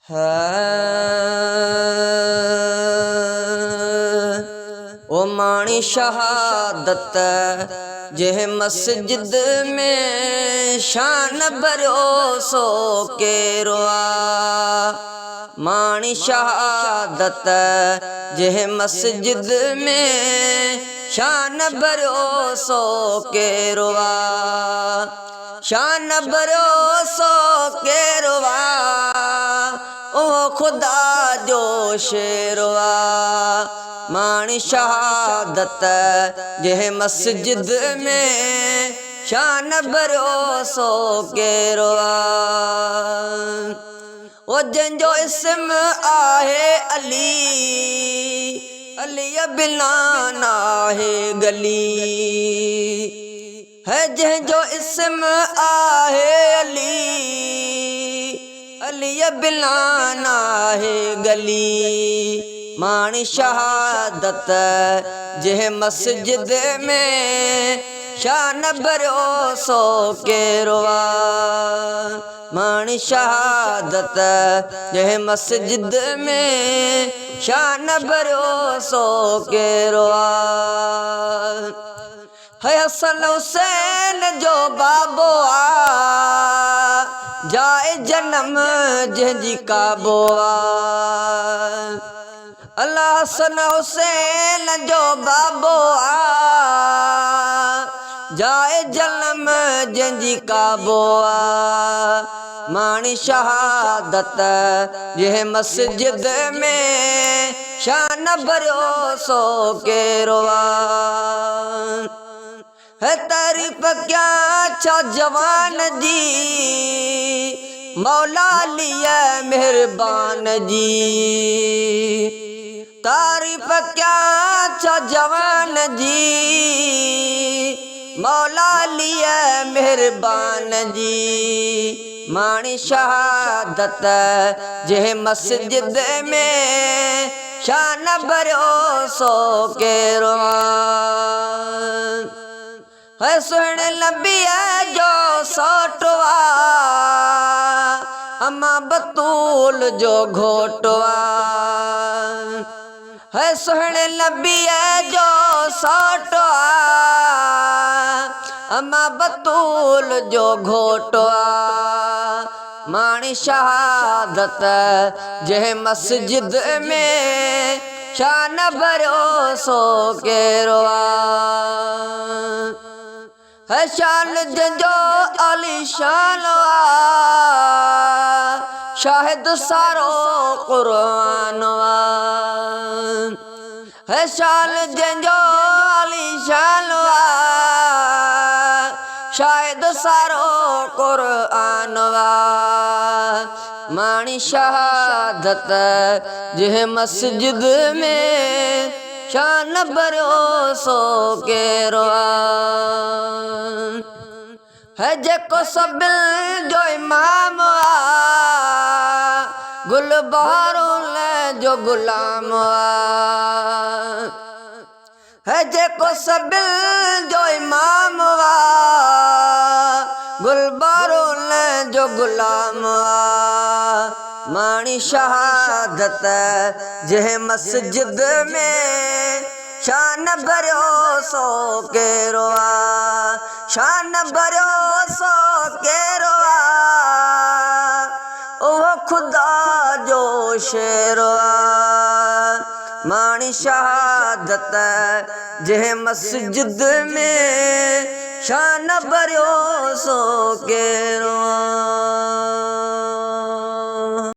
ओ माणी शहादत जेह मस्जिद में शान भरोसो के रोआ। माणी शहादत जेह मस्जिद में शान भरोसो के रोआ। शान भरोसो के रोआ ओ खुदा जो शेरवा। माणी शहादत जेह मस्जिद में शान भरोसो के रोआ। ओ जंजो इस्म आहे अली, अली बिना नाहे गली है। जंजो इस्म आहे अली, अली बिना नाहे गली। माणी शहादत जेह मस्जिद में शान भरोसो के रोआ। माणी शहादत जेह मस्जिद में शान भरोसो के रोआ। है हसन हुसैन जो बाबो आ, जाए जन्म जंहिंजी काबो आ। अल्लाह हसन हुसैन जो बाबो आ, जाए जन्म जंहिंजी काबो आ। माणी शहादत जेह मस्जिद में शान भरोसो के रोआ। है तारीफ क्या छा जवान जी, मौला लिया मेहरबान जी। तारीफ क्या छा जवान जी, मौला लिया मेहरबान जी। माणी शहादत जेह मस्जिद में शान भरोसो के रोआ। है सुन नबिया जो सोटवा, अम्मा बतूल जो घोटवा। है सुन नबिया जो सोटवा, अम्मा बतूल जो घोटवा। माणी शहादत जेह मस्जिद में शान भरोसो के रोआ। है शान जंजो अली शानवा, शाहिद सारो कुरानवा। है शान जंजो अली शानवा, शाहिद सारो कुरानवा। माणी शहादत जेह मस्जिद में शान भरोसो के रोआ। है जेको सबिल जो इमाम आ, गुल बहारुल जो गुलाम आ। है जेको सबिल जो इमाम आ, गुल बहारुल जो गुलाम आ। माणी शहादत जेह मस्जिद में शान भरोसो के रोआ। शान भरोसो के रोआ ओ खुदा जो शेरवा। माणी शहादत जेह मस्जिद में शान भरोसो के